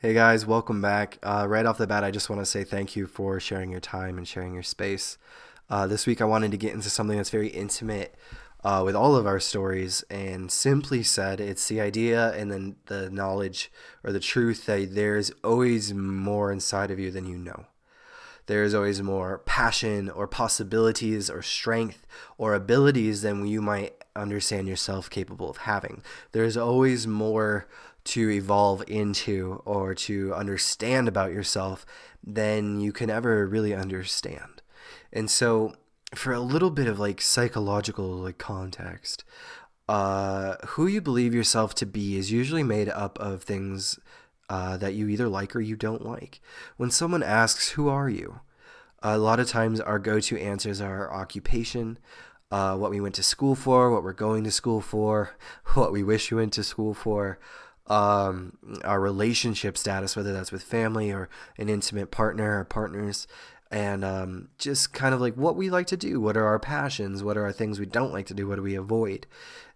Hey guys, welcome back. Right off the bat, I just want to say thank you for sharing your time and sharing your space. This week, I wanted to get into something that's very intimate with all of our stories, and simply said, it's the idea and then the knowledge or the truth that there's always more inside of you than you know. There's always more passion or possibilities or strength or abilities than you might understand yourself capable of having. There's always more to evolve into or to understand about yourself than you can ever really understand. And so, for a little bit of like psychological like context, who you believe yourself to be is usually made up of things that you either like or you don't like. When someone asks, "Who are you?" a lot of times our go-to answers are our occupation, what we went to school for, what we're going to school for, what we wish we went to school for, our relationship status, whether that's with family or an intimate partner or partners, and just kind of like what we like to do, what are our passions, what are our things we don't like to do, what do we avoid.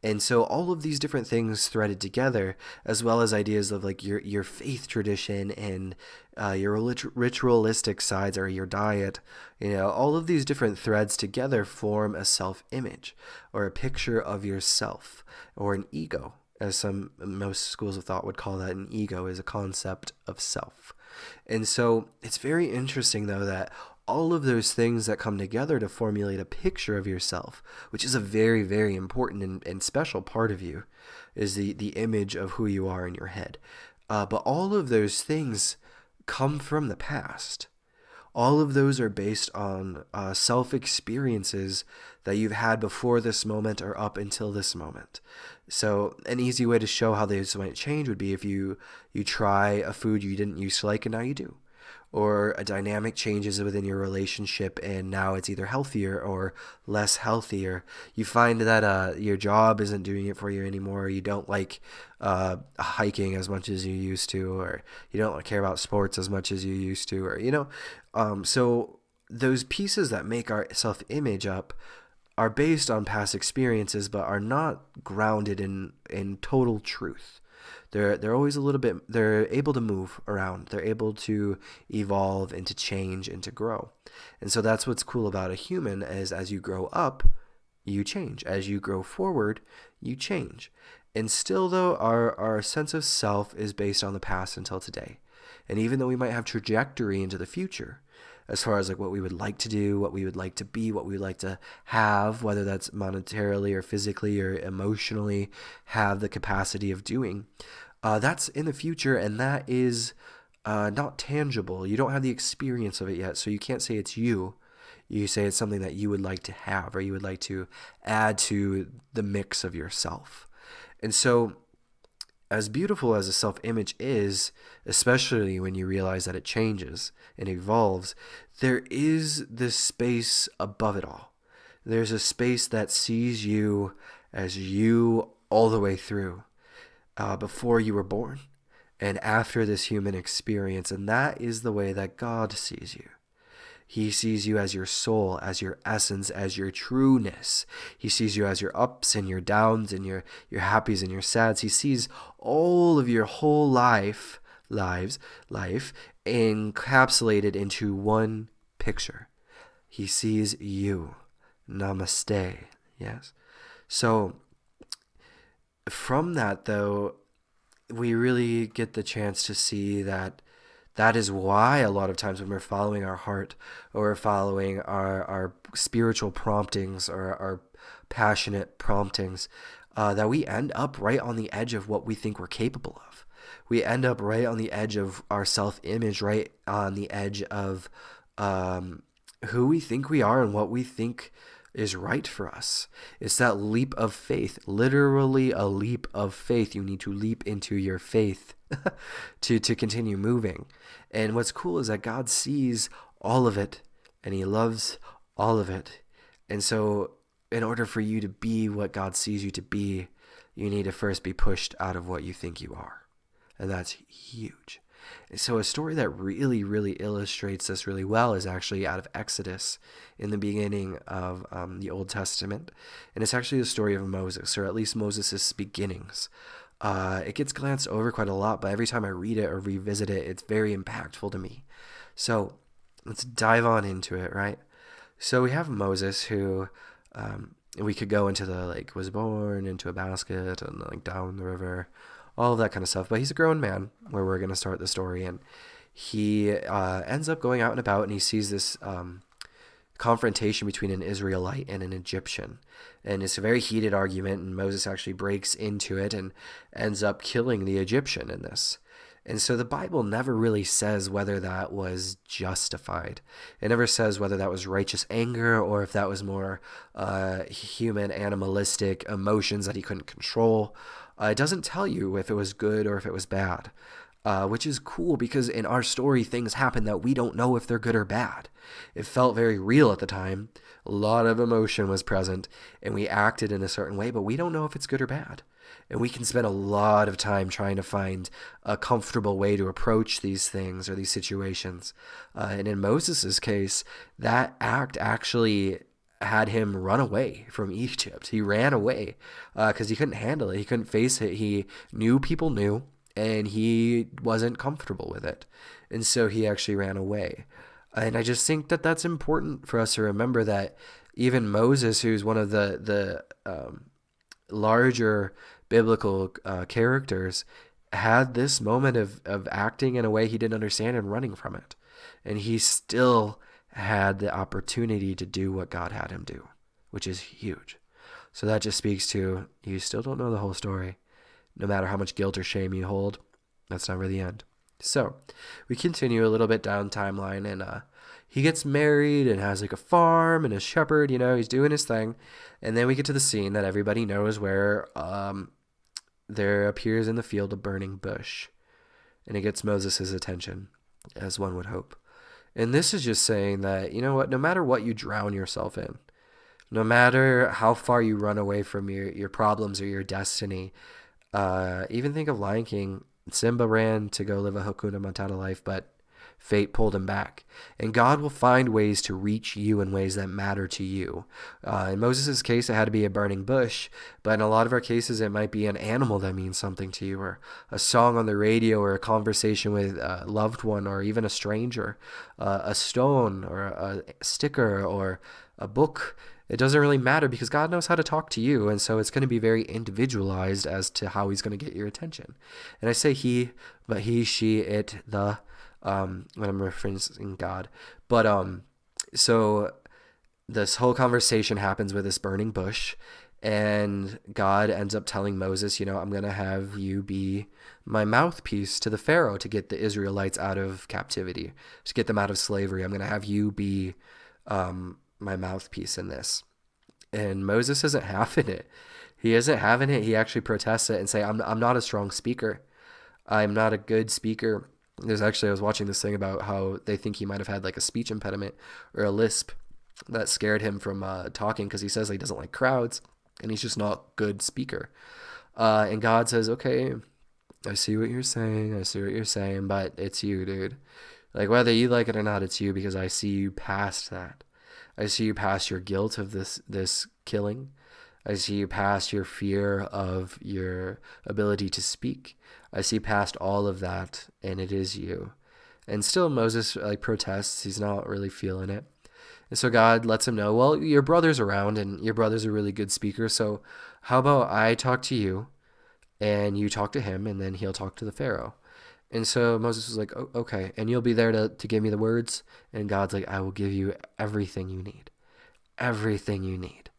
And so all of these different things threaded together, as well as ideas of like your faith tradition and your ritualistic sides or your diet, all of these different threads together form a self-image or a picture of yourself or an ego, as most schools of thought would call that. An ego is a concept of self. And so it's very interesting, though, that all of those things that come together to formulate a picture of yourself, which is a very, very important and special part of you, is the image of who you are in your head. But all of those things come from the past. All of those are based on self experiences that you've had before this moment or up until this moment. So, an easy way to show how these might change would be if you try a food you didn't used to like and now you do, or a dynamic changes within your relationship and now it's either healthier or less healthier. You find that your job isn't doing it for you anymore. You don't like hiking as much as you used to, or you don't care about sports as much as you used to, or so those pieces that make our self-image up are based on past experiences but are not grounded in total truth. They're always a little bit, they're able to move around. They're able to evolve and to change and to grow. And so that's what's cool about a human, is as you grow up, you change. As you grow forward, you change. And still, though, our sense of self is based on the past until today. And even though we might have trajectory into the future, as far as like what we would like to do, what we would like to be, what we would like to have, whether that's monetarily or physically or emotionally, have the capacity of doing, that's in the future, and that is not tangible. You don't have the experience of it yet, so you can't say it's you. You say it's something that you would like to have or you would like to add to the mix of yourself. And so, as beautiful as a self image is, especially when you realize that it changes and evolves, there is this space above it all. There's a space that sees you as you all the way through, before you were born and after this human experience. And that is the way that God sees you. He sees you as your soul, as your essence, as your trueness. He sees you as your ups and your downs and your happies and your sads. He sees all of your whole life encapsulated into one picture. He sees you. Namaste. Yes. So from that, though, we really get the chance to see that that is why a lot of times when we're following our heart or we're following our spiritual promptings or our passionate promptings, that we end up right on the edge of what we think we're capable of. We end up right on the edge of our self-image, right on the edge of who we think we are and what we think is right for us. It's that leap of faith, literally a leap of faith. You need to leap into your faith to continue moving. And what's cool is that God sees all of it and he loves all of it. And so in order for you to be what God sees you to be, you need to first be pushed out of what you think you are. And that's huge. So a story that really, really illustrates this really well is actually out of Exodus in the beginning of the Old Testament. And it's actually the story of Moses, or at least Moses' beginnings. It gets glanced over quite a lot, but every time I read it or revisit it, it's very impactful to me. So let's dive on into it, right? So we have Moses who we could go into the like was born into a basket and like down the river, all of that kind of stuff. But he's a grown man where we're going to start the story. And he ends up going out and about and he sees this confrontation between an Israelite and an Egyptian. And it's a very heated argument, and Moses actually breaks into it and ends up killing the Egyptian in this. And so the Bible never really says whether that was justified. It never says whether that was righteous anger or if that was more human, animalistic emotions that he couldn't control. It doesn't tell you if it was good or if it was bad, which is cool because in our story, things happen that we don't know if they're good or bad. It felt very real at the time. A lot of emotion was present, and we acted in a certain way, but we don't know if it's good or bad. And we can spend a lot of time trying to find a comfortable way to approach these things or these situations. And in Moses' case, that act actually had him run away from Egypt. He ran away because he couldn't handle it. He couldn't face it. He knew people knew, and he wasn't comfortable with it. And so he actually ran away. And I just think that that's important for us to remember that even Moses, who's one of the larger biblical characters, had this moment of acting in a way he didn't understand and running from it. And he still had the opportunity to do what God had him do, which is huge. So that just speaks to you still don't know the whole story. No matter how much guilt or shame you hold, that's never the end. So we continue a little bit down timeline, and he gets married and has like a farm and a shepherd, he's doing his thing. And then we get to the scene that everybody knows where there appears in the field a burning bush, and it gets Moses' attention, as one would hope. And this is just saying that, you know what, no matter what you drown yourself in, no matter how far you run away from your problems or your destiny, even think of Lion King. Simba ran to go live a Hakuna Matata life, but fate pulled him back. And God will find ways to reach you in ways that matter to you. In Moses' case, it had to be a burning bush, but in a lot of our cases, it might be an animal that means something to you, or a song on the radio, or a conversation with a loved one, or even a stranger, a stone, or a sticker, or a book. It doesn't really matter because God knows how to talk to you, and so it's going to be very individualized as to how he's going to get your attention. And I say he, but he, she, it, the, when I'm referencing God. But so this whole conversation happens with this burning bush, and God ends up telling Moses, I'm going to have you be my mouthpiece to the Pharaoh to get the Israelites out of captivity, to get them out of slavery. I'm going to have you be my mouthpiece in this. And Moses isn't having it. He isn't having it. He actually protests it and say, I'm not a strong speaker. I'm not a good speaker. I was watching this thing about how they think he might have had like a speech impediment or a lisp that scared him from talking, because he says he doesn't like crowds and he's just not a good speaker. And God says, okay, I see what you're saying, but it's you, dude. Like, whether you like it or not, it's you, because I see you past that. I see you past your guilt of this killing. I see you past your fear of your ability to speak. I see past all of that, and it is you. And still Moses protests. He's not really feeling it. And so God lets him know, well, your brother's around, and your brother's a really good speaker, so how about I talk to you, and you talk to him, and then he'll talk to the Pharaoh. And so Moses was like, oh, okay, and you'll be there to give me the words? And God's like, I will give you everything you need. Everything you need.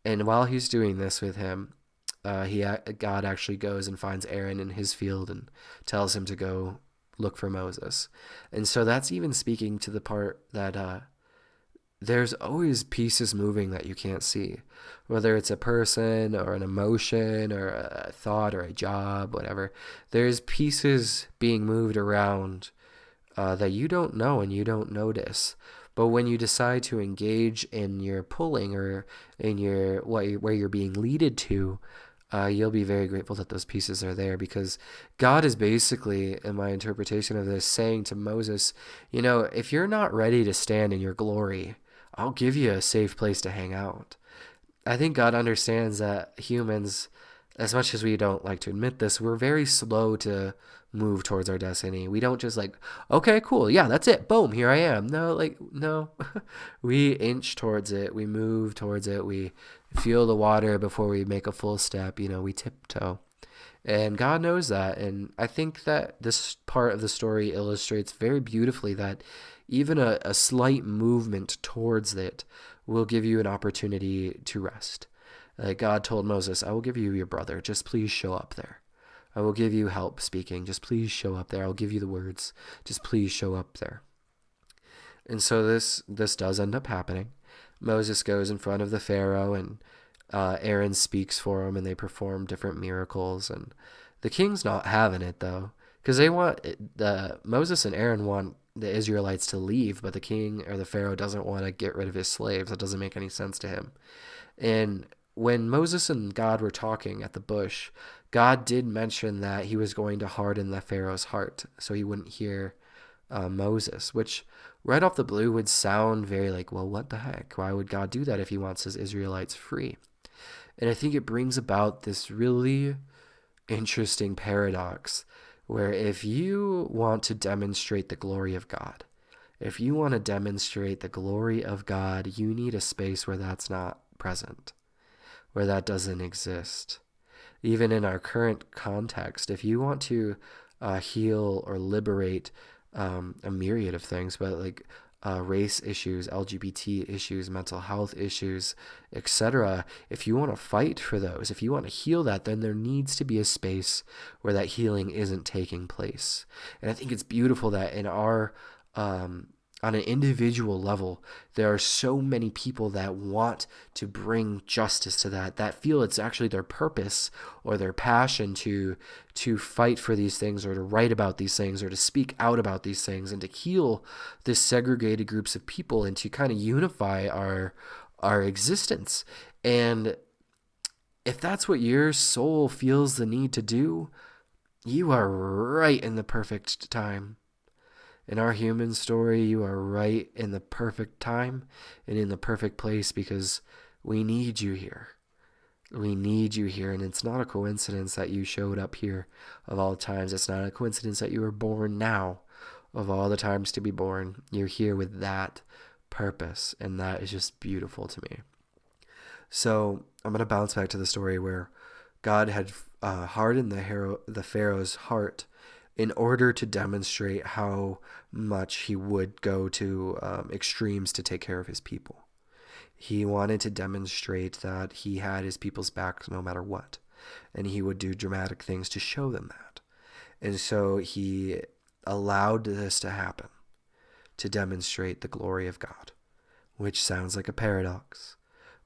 And while he's doing this with him, God actually goes and finds Aaron in his field and tells him to go look for Moses. And so that's even speaking to the part that there's always pieces moving that you can't see, whether it's a person or an emotion or a thought or a job, whatever. There's pieces being moved around that you don't know and you don't notice. But when you decide to engage in your pulling or in where you're being leaded to, you'll be very grateful that those pieces are there, because God is basically, in my interpretation of this, saying to Moses, if you're not ready to stand in your glory, I'll give you a safe place to hang out. I think God understands that humans as much as we don't like to admit this, we're very slow to move towards our destiny. We don't just like, okay, cool, yeah, that's it, boom, here I am. No, like, no. We inch towards it, we move towards it, we feel the water before we make a full step, we tiptoe. And God knows that. And I think that this part of the story illustrates very beautifully that even a slight movement towards it will give you an opportunity to rest. Like God told Moses, I will give you your brother. Just please show up there. I will give you help speaking. Just please show up there. I'll give you the words. Just please show up there. And so this does end up happening. Moses goes in front of the Pharaoh, and Aaron speaks for him, and they perform different miracles. And the king's not having it though, because Moses and Aaron want the Israelites to leave, but the king or the Pharaoh doesn't want to get rid of his slaves. That doesn't make any sense to him. And when Moses and God were talking at the bush, God did mention that he was going to harden the Pharaoh's heart so he wouldn't hear Moses, which right off the blue would sound very like, well, what the heck? Why would God do that if he wants his Israelites free? And I think it brings about this really interesting paradox where if you want to demonstrate the glory of God, if you want to demonstrate the glory of God, you need a space where that's not present, where that doesn't exist. Even in our current context, if you want to heal or liberate a myriad of things, but like race issues, LGBT issues, mental health issues, etc. If you want to fight for those, if you want to heal that, then there needs to be a space where that healing isn't taking place. And I think it's beautiful that in our on an individual level, there are so many people that want to bring justice to that feel it's actually their purpose or their passion to fight for these things or to write about these things or to speak out about these things and to heal this segregated groups of people and to kind of unify our existence. And if that's what your soul feels the need to do, you are right in the perfect time. In our human story, you are right in the perfect time and in the perfect place because we need you here. We need you here, and it's not a coincidence that you showed up here of all times. It's not a coincidence that you were born now of all the times to be born. You're here with that purpose, and that is just beautiful to me. So I'm going to bounce back to the story where God had hardened the Pharaoh's heart in order to demonstrate how much he would go to extremes to take care of his people. He wanted to demonstrate that he had his people's back no matter what, and he would do dramatic things to show them that. And so he allowed this to happen to demonstrate the glory of God, which sounds like a paradox,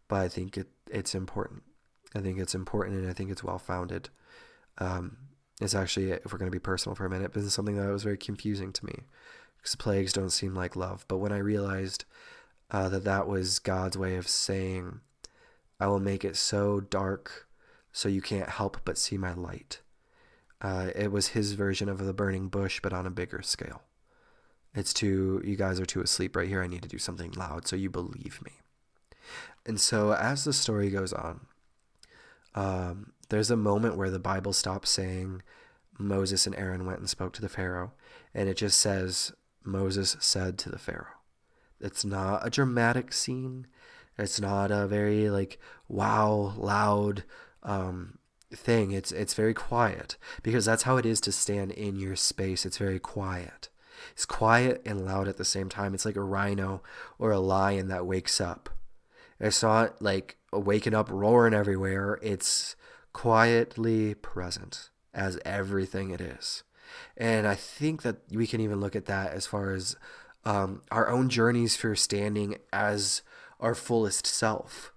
but I think it's important. I think it's important, and I think it's well-founded. It's actually, if we're going to be personal for a minute, been something that was very confusing to me because plagues don't seem like love. But when I realized that was God's way of saying, I will make it so dark so you can't help but see my light. It was his version of the burning bush, but on a bigger scale. You guys are too asleep right here. I need to do something loud so you believe me. And so as the story goes on, there's a moment where the Bible stops saying Moses and Aaron went and spoke to the Pharaoh, and it just says Moses said to the Pharaoh. It's not a dramatic scene. It's not a very wow, loud thing. It's very quiet because that's how it is to stand in your space. It's very quiet. It's quiet and loud at the same time. It's like a rhino or a lion that wakes up. It's not like waking up roaring everywhere. It's quietly present as everything it is. And I think that we can even look at that as far as our own journeys for standing as our fullest self.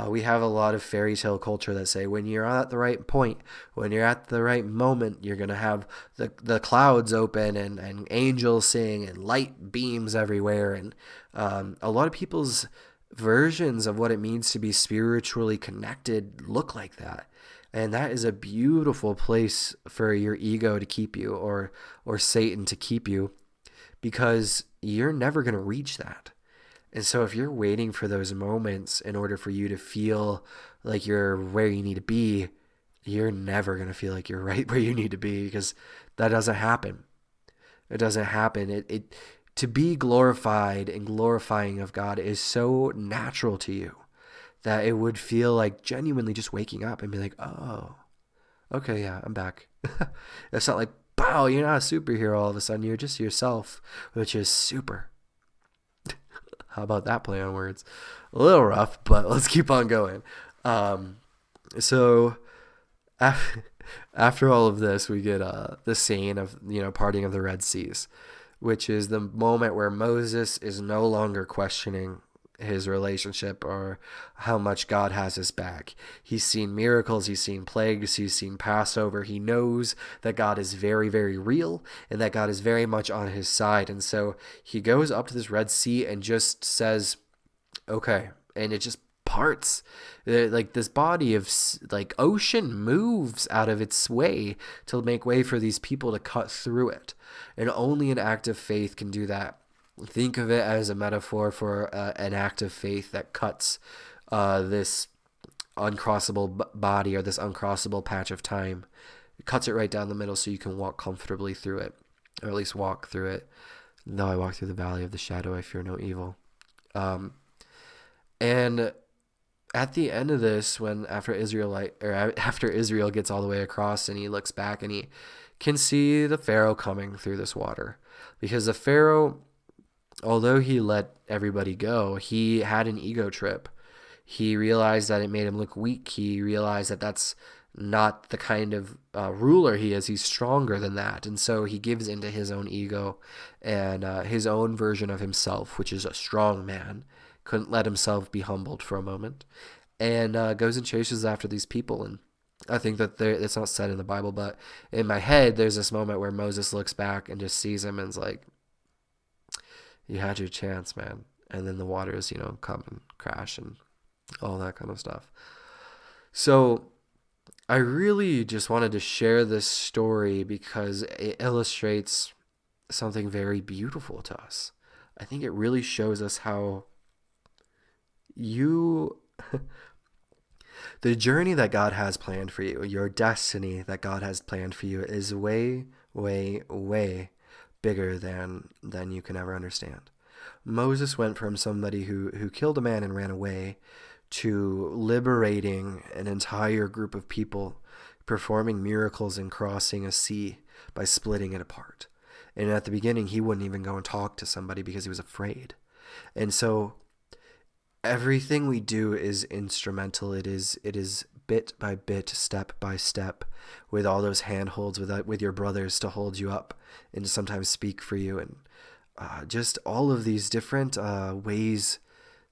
We have a lot of fairy tale culture that say when you're at the right point, when you're at the right moment, you're going to have the clouds open and angels sing and light beams everywhere. And a lot of people's versions of what it means to be spiritually connected look like that. And that is a beautiful place for your ego to keep you or Satan to keep you because you're never going to reach that. And so if you're waiting for those moments in order for you to feel like you're where you need to be, you're never going to feel like you're right where you need to be, because that doesn't happen. It doesn't happen. It to be glorified and glorifying of God is so natural to you that it would feel like genuinely just waking up and be like, oh, okay, yeah, I'm back. It's not like, wow, you're not a superhero all of a sudden. You're just yourself, which is super. How about that play on words? A little rough, but let's keep on going. Um, so after all of this, we get the scene of, parting of the Red Seas, which is the moment where Moses is no longer questioning his relationship or how much God has his back. He's seen miracles, he's seen plagues, he's seen Passover. He knows that God is very, very real and that God is very much on his side. And so he goes up to this Red Sea and just says, okay. And it just parts. Like this body of like ocean moves out of its way to make way for these people to cut through it. And only an act of faith can do that. Think of it as a metaphor for an act of faith that cuts this uncrossable body, or this uncrossable patch of time. It cuts it right down the middle so you can walk comfortably through it, or at least walk through it. Though I walk through the valley of the shadow, I fear no evil. And at the end of this, when after Israel gets all the way across and he looks back and he can see the Pharaoh coming through this water, because the Pharaoh, although he let everybody go, he had an ego trip. He realized that it made him look weak. He realized that that's not the kind of ruler he is. He's stronger than that. And so he gives into his own ego and his own version of himself, which is a strong man. Couldn't let himself be humbled for a moment. And goes and chases after these people. And I think that it's not said in the Bible, but in my head, there's this moment where Moses looks back and just sees him and is like, you had your chance, man. And then the waters, come and crash and all that kind of stuff. So I really just wanted to share this story because it illustrates something very beautiful to us. I think it really shows us how you, the journey that God has planned for you, your destiny that God has planned for you is way, way, way bigger than you can ever understand. Moses went from somebody who killed a man and ran away to liberating an entire group of people, performing miracles and crossing a sea by splitting it apart. And at the beginning, he wouldn't even go and talk to somebody because he was afraid. And so everything we do is instrumental. It is bit by bit, step by step, with all those handholds with your brothers to hold you up and to sometimes speak for you, and just all of these different ways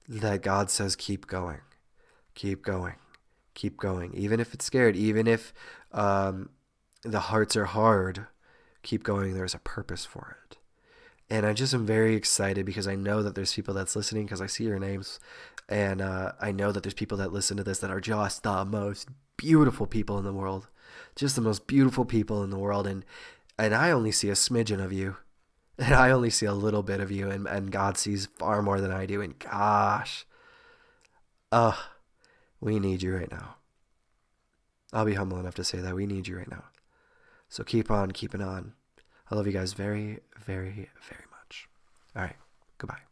that God says, keep going, keep going, keep going. Even if it's scared, even if the hearts are hard, keep going. There's a purpose for it. And I just am very excited because I know that there's people that's listening, because I see your names. And I know that there's people that listen to this that are just the most beautiful people in the world. Just the most beautiful people in the world. And I only see a smidgen of you. And I only see a little bit of you. And God sees far more than I do. And gosh, we need you right now. I'll be humble enough to say that we need you right now. So keep on keeping on. I love you guys very, very, very much. All right. Goodbye.